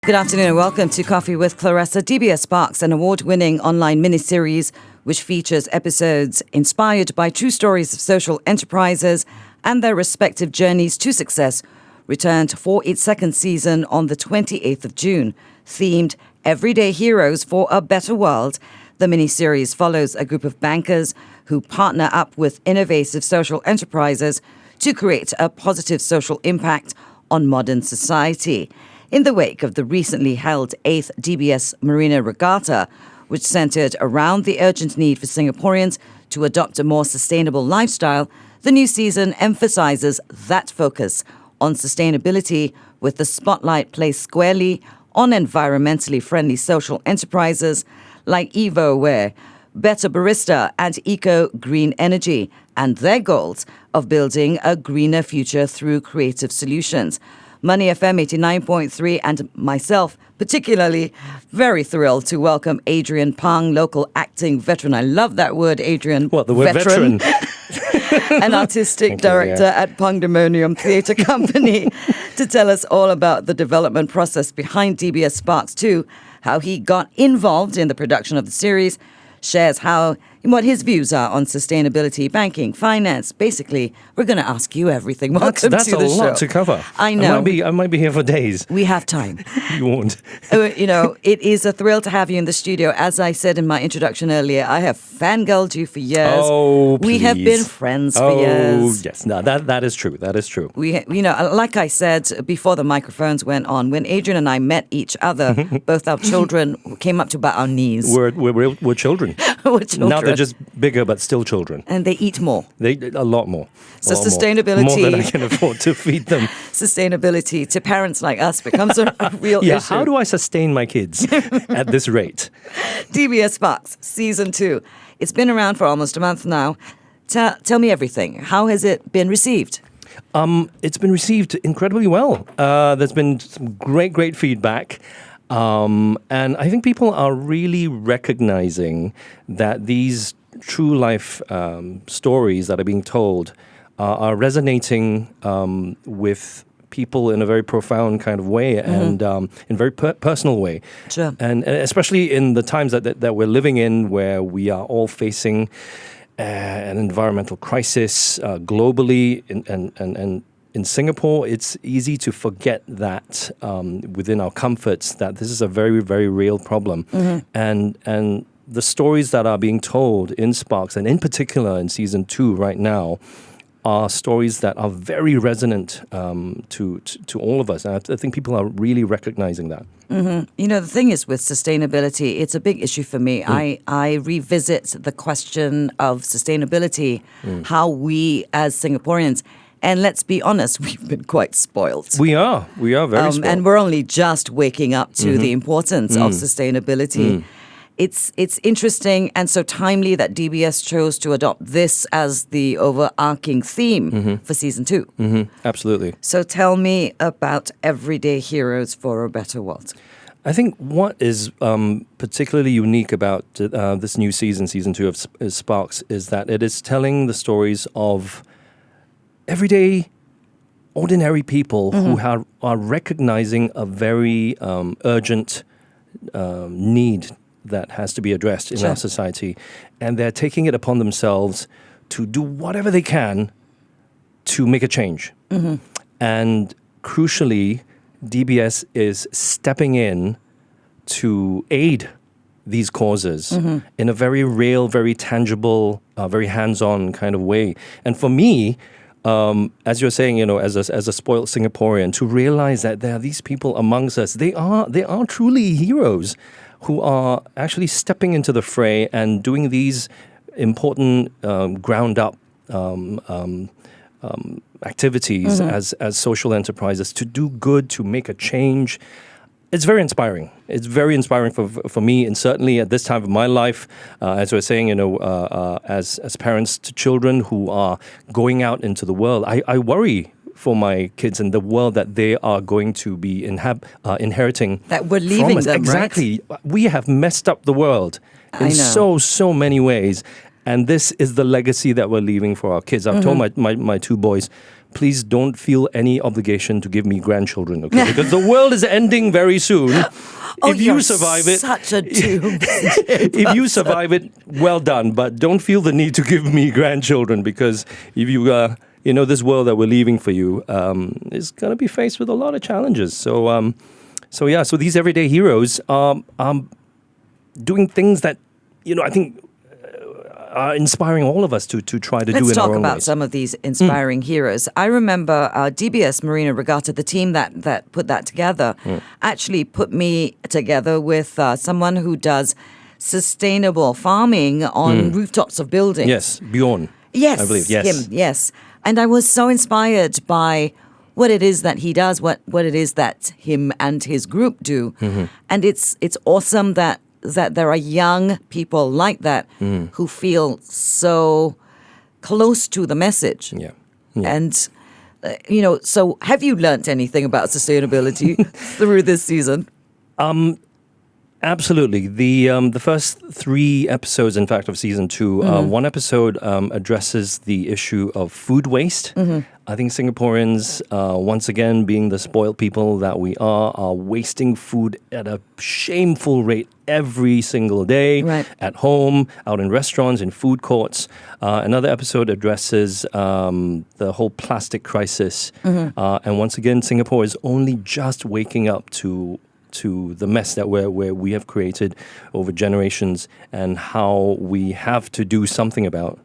Good afternoon and welcome to Coffee with Clarissa. DBS Sparks, an award-winning online miniseries which features episodes inspired by true stories of social enterprises and their respective journeys to success, returned for its second season on the 28th of June. Themed Everyday Heroes for a Better World, the miniseries follows a group of bankers who partner up with innovative social enterprises to create a positive social impact on modern society. In the wake of the recently held 8th DBS Marina Regatta, which centered around the urgent need for Singaporeans to adopt a more sustainable lifestyle, the new season emphasizes that focus on sustainability, with the spotlight placed squarely on environmentally friendly social enterprises like EvoWare, Better Barista and Eco Green Energy, and their goals of building a greener future through creative solutions. Money FM 89.3 and myself particularly very thrilled to welcome Adrian Pang, local acting veteran. I love that word, Adrian. What, the word veteran? An artistic director at Pangdemonium Theatre Company, to tell us all about the development process behind DBS Sparks 2, how he got involved in the production of the series, shares what his views are on sustainability, banking, finance. Basically, we're going to ask you everything. Welcome that's to the show. That's a lot to cover. I know. I might be here for days. We have time. You won't. It is a thrill to have you in the studio. As I said in my introduction earlier, I have fangirled you for years. Oh, please. We have been friends for years. Oh, yes. No, that is true. That is true. Like I said before the microphones went on, when Adrian and I met each other, both our children came up to about our knees. We're children. We're children. Now they're just bigger, but still children. And they eat more. A lot more. So sustainability. More than I can afford to feed them. Sustainability to parents like us becomes a real issue. Yeah, how do I sustain my kids at this rate? DBS Sparks, Season 2. It's been around for almost a month now. Tell me everything. How has it been received? It's been received incredibly well. There's been some great feedback. And I think people are really recognizing that these true life stories that are being told are resonating with people in a very profound kind of way and in a very personal way. Sure. And especially in the times that we're living in, where we are all facing an environmental crisis globally and in Singapore, it's easy to forget that within our comforts that this is a very, very real problem. And the stories that are being told in Sparks, and in particular in Season 2 right now, are stories that are very resonant to all of us. And I think people are really recognizing that. The thing is with sustainability, it's a big issue for me. I revisit the question of sustainability, how we as Singaporeans, and let's be honest, we've been quite spoiled. We are very spoiled. And we're only just waking up to the importance of sustainability. It's interesting and so timely that DBS chose to adopt this as the overarching theme for Season 2. Absolutely. So tell me about Everyday Heroes for a Better World. I think what is particularly unique about this new season, Season 2 of Sparks, is that it is telling the stories of everyday, ordinary people who are recognizing a very urgent need that has to be addressed in our society. And they're taking it upon themselves to do whatever they can to make a change. And crucially, DBS is stepping in to aid these causes in a very real, very tangible, very hands-on kind of way. And for me, as you're saying, as a spoiled Singaporean, to realize that there are these people amongst us, they are truly heroes who are actually stepping into the fray and doing these important ground-up activities as social enterprises to do good, to make a change. It's very inspiring. It's very inspiring for me, and certainly at this time of my life, as we're saying, as parents to children who are going out into the world, I worry for my kids and the world that they are going to be inheriting. That we're leaving them, exactly. Right? We have messed up the world in so many ways, and this is the legacy that we're leaving for our kids. I've told my two boys, please don't feel any obligation to give me grandchildren, okay? Because the world is ending very soon. If you survive it, such a doom. if you survive it, well done. But don't feel the need to give me grandchildren, because if you, this world that we're leaving for you is going to be faced with a lot of challenges. So these everyday heroes are doing things that, I think are inspiring all of us to try to do in our own ways. Let's talk about some of these inspiring heroes. I remember DBS Marina Regatta, the team that put that together, actually put me together with someone who does sustainable farming on rooftops of buildings. Yes, Bjorn. Yes, I believe. Yes, him. Yes, and I was so inspired by what it is that he does, what it is that him and his group do, and it's awesome that there are young people like that who feel so close to the message. Yeah. And, so have you learnt anything about sustainability through this season? Absolutely. The first 3 episodes, in fact, of season 2, one episode addresses the issue of food waste. I think Singaporeans, once again, being the spoiled people that we are wasting food at a shameful rate every single day, at home, out in restaurants, in food courts. Another episode addresses the whole plastic crisis. And once again, Singapore is only just waking up to the mess that where we have created over generations, and how we have to do something about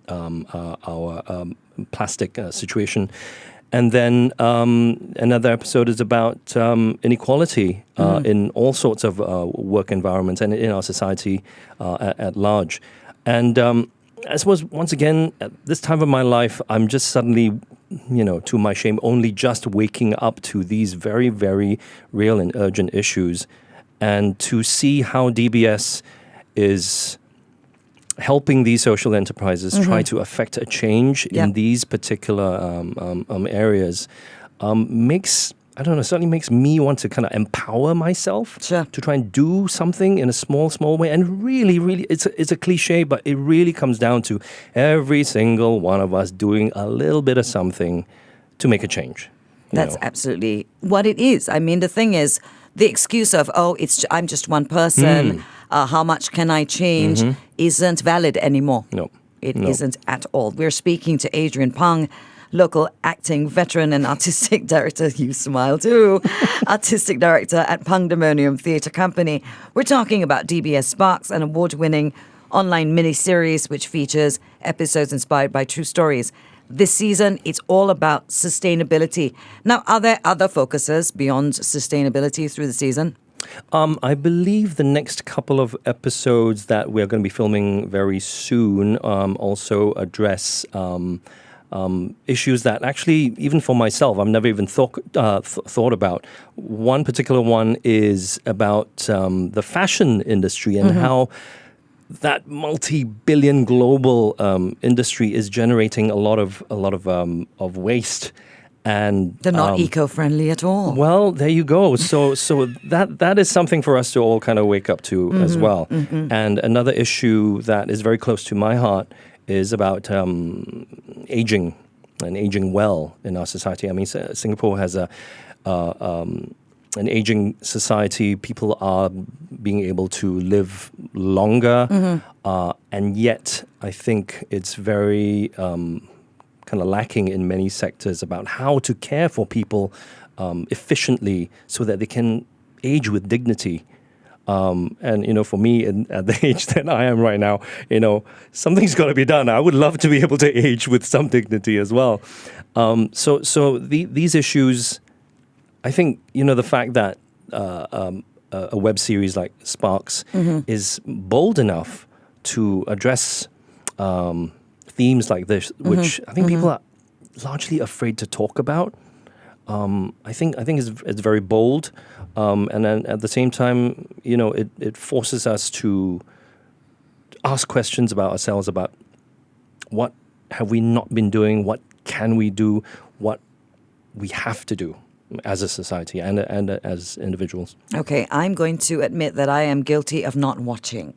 our plastic situation. And then another episode is about inequality in all sorts of work environments and in our society at large. And I suppose, once again, at this time of my life, I'm just suddenly, to my shame, only just waking up to these very, very real and urgent issues. And to see how DBS is helping these social enterprises try to affect a change in these particular areas certainly makes me want to kind of empower myself to try and do something in a small way. And really, really, it's a cliche, but it really comes down to every single one of us doing a little bit of something to make a change. That's absolutely what it is. I mean, the thing is, the excuse of, I'm just one person, how much can I change, isn't valid anymore. No. It isn't at all. We're speaking to Adrian Pang, local acting veteran and artistic director. You smile too. Artistic director at Pangdemonium Theatre Company. We're talking about DBS Sparks, an award-winning online miniseries which features episodes inspired by true stories. This season, it's all about sustainability. Now, are there other focuses beyond sustainability through the season? I believe the next couple of episodes that we're going to be filming very soon also address issues that actually, even for myself, I've never even thought about. One particular one is about the fashion industry and how that multi-billion global industry is generating a lot of waste. And they're not eco-friendly at all. Well, there you go. So that is something for us to all kind of wake up to as well. And another issue that is very close to my heart is about aging and aging well in our society. I mean, Singapore has an aging society. People are being able to live longer, and yet I think it's very kind of lacking in many sectors about how to care for people efficiently so that they can age with dignity. And, for me, at the age that I am right now, something's got to be done. I would love to be able to age with some dignity as well. So these issues, I think, the fact that a web series like Sparks is bold enough to address themes like this, which I think people are largely afraid to talk about. I think it's very bold, and then at the same time, it forces us to ask questions about ourselves, about what have we not been doing, what can we do, what we have to do. as a society and as individuals. Okay, I'm going to admit that I am guilty of not watching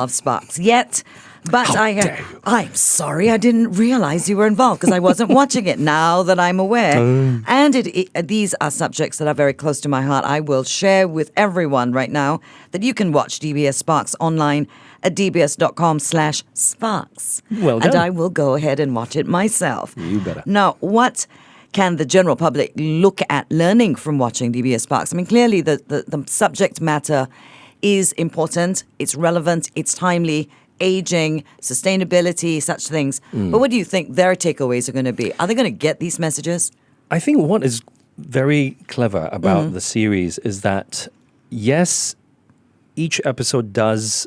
Sparks yet. But How dare you. I'm sorry, I didn't realize you were involved because I wasn't watching it. Now that I'm aware, and these are subjects that are very close to my heart, I will share with everyone right now that you can watch DBS Sparks online at dbs.com/sparks. Well done. And I will go ahead and watch it myself. You better. Now, what can the general public look at learning from watching DBS Sparks? I mean, clearly the subject matter is important, it's relevant, it's timely. Aging, sustainability, such things. But what do you think their takeaways are going to be? Are they going to get these messages? I think what is very clever about the series is that, yes, each episode does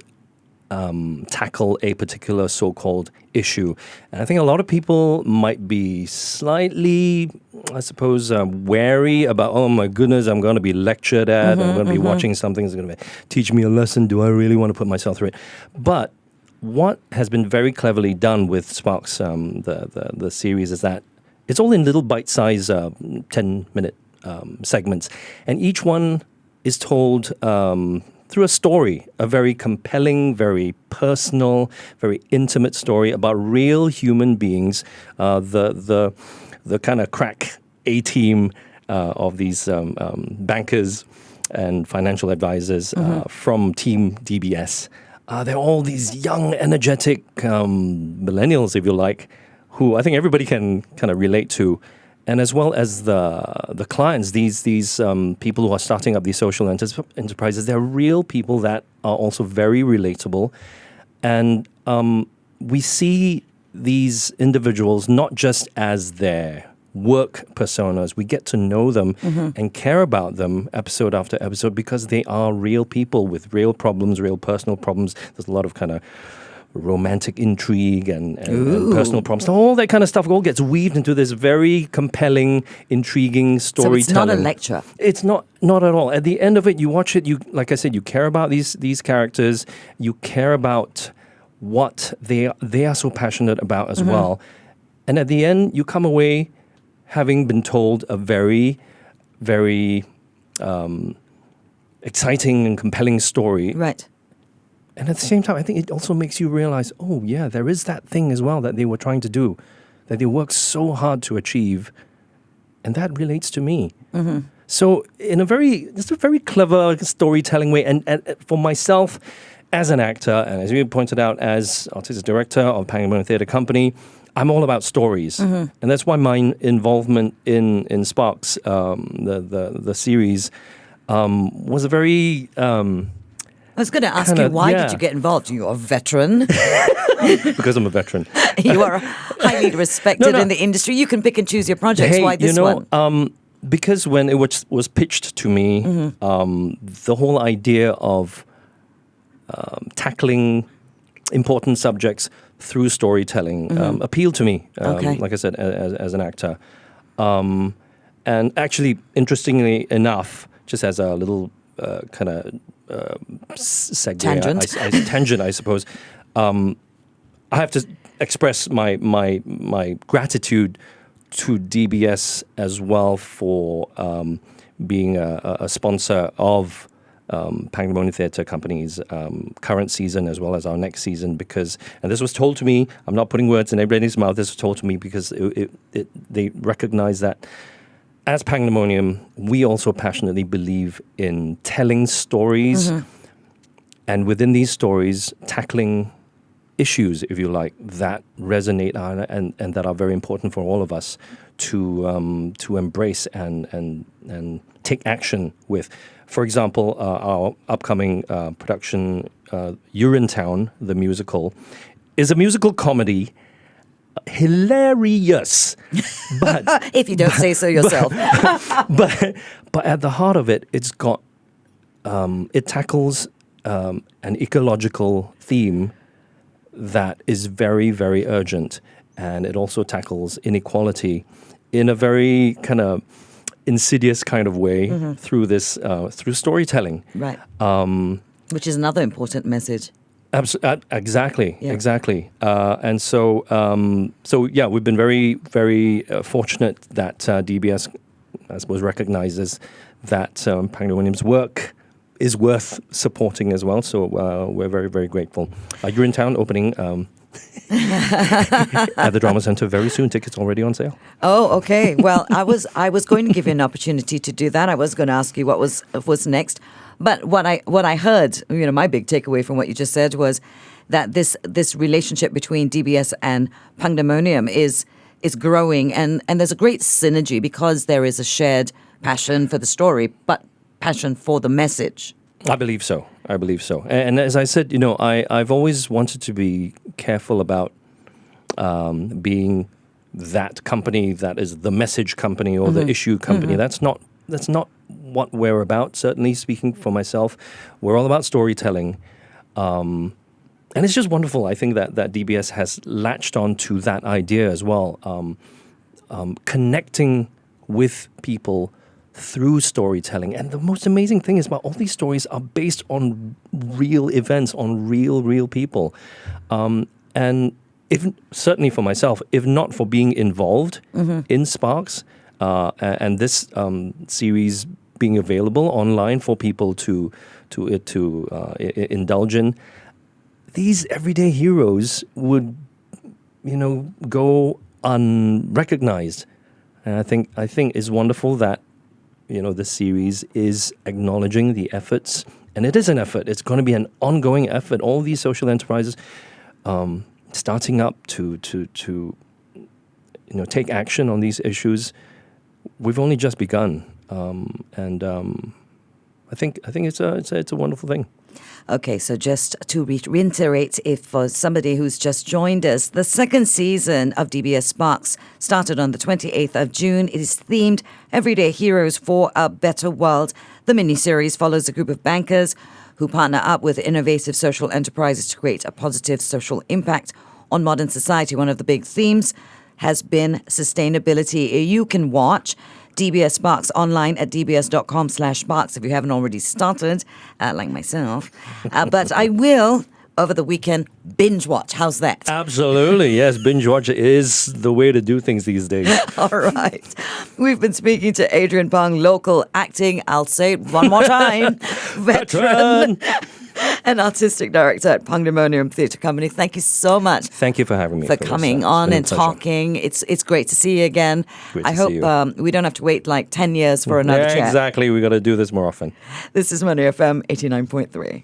tackle a particular so-called issue. And I think a lot of people might be slightly, I suppose, wary about, oh my goodness, I'm going to be lectured at, I'm going to be watching something that's going to teach me a lesson. Do I really want to put myself through it? But what has been very cleverly done with Sparks, the series, is that it's all in little bite-sized 10-minute segments. And each one is told through a story, a very compelling, very personal, very intimate story about real human beings, the kind of crack A-team of these bankers and financial advisors from Team DBS. They're all these young, energetic millennials, if you like, who I think everybody can kind of relate to. And as well as the clients, these people who are starting up these social enterprises, they're real people that are also very relatable. And we see these individuals not just as their work personas. We get to know them and care about them episode after episode because they are real people with real problems, real personal problems. There's a lot of kind of romantic intrigue and personal problems. All that kind of stuff all gets weaved into this very compelling, intriguing storytelling. So it's not a lecture. It's not at all. At the end of it, you watch it, you, like I said, you care about these characters, you care about what they are so passionate about as well. And at the end, you come away having been told a very, very exciting and compelling story. Right. And at the same time, I think it also makes you realize, oh, yeah, there is that thing as well that they were trying to do, that they worked so hard to achieve. And that relates to me. So it's a very clever storytelling way. And for myself, as an actor, and as you pointed out, as artistic director of Pangdemonium Theatre Company, I'm all about stories, and that's why my involvement in Sparks, the series, was a very. I was going to ask you, why did you get involved? You're a veteran. Because I'm a veteran. You are highly respected in the industry. You can pick and choose your projects. Hey, Why this one? Because when it was pitched to me, the whole idea of tackling important subjects through storytelling appealed to me, like I said, as an actor. And actually, interestingly enough, just as a little kind of segue, Tangent. I suppose, I have to express my gratitude to DBS as well for being a sponsor of Pangdemonium Theatre Company's current season as well as our next season, because, and this was told to me, I'm not putting words in anybody's mouth, this was told to me because they recognize that as Pangdemonium, we also passionately believe in telling stories and within these stories, tackling issues, if you like, that resonate and that are very important for all of us to embrace and take action with. For example, our upcoming production, Urinetown, the musical, is a musical comedy. Hilarious, but if you don't say so yourself. but at the heart of it, it's got it tackles an ecological theme that is very, very urgent, and it also tackles inequality in a very kind of insidious kind of way through this through storytelling, right? Which is another important message. Exactly. Yeah. Exactly. And so yeah, we've been very, very fortunate that DBS I suppose, recognizes that Pangdemonium's work is worth supporting as well. So we're very, very grateful. You're in town opening at the Drama Centre very soon. Tickets already on sale. Oh, okay. Well, I was going to give you an opportunity to do that. I was going to ask you what was next. But what I heard, my big takeaway from what you just said was that this relationship between DBS and Pangdemonium is growing, and there's a great synergy because there is a shared passion for the story, but passion for the message. I believe so. And as I said, I've always wanted to be careful about being that company that is the message company or the issue company. That's not what we're about. Certainly, speaking for myself, we're all about storytelling. And it's just wonderful, I think, that DBS has latched on to that idea as well. Connecting with people through storytelling. And the most amazing thing is about all these stories are based on real events, on real people. And certainly for myself, if not for being involved in Sparks and this series being available online for people to indulge in, these everyday heroes would, go unrecognized. And I think it's wonderful that this series is acknowledging the efforts, and it is an effort. It's going to be an ongoing effort. All these social enterprises starting up to take action on these issues. We've only just begun, and I think it's a wonderful thing. Okay, so just to reiterate, if for somebody who's just joined us, the second season of DBS Sparks started on the 28th of June. It is themed Everyday Heroes for a Better World. The miniseries follows a group of bankers who partner up with innovative social enterprises to create a positive social impact on modern society. One of the big themes has been sustainability. You can watch DBS Sparks online at dbs.com/sparks if you haven't already started, like myself. But I will, over the weekend, binge watch. How's that? Absolutely, yes. Binge watch is the way to do things these days. All right. We've been speaking to Adrian Pang, local acting, I'll say it one more time, veteran and artistic director at Pangdemonium Theatre Company. Thank you so much. Thank you for having me. For coming on and talking. It's great to see you again. I hope we don't have to wait like 10 years for another chat. Exactly. We got to do this more often. This is Money FM 89.3.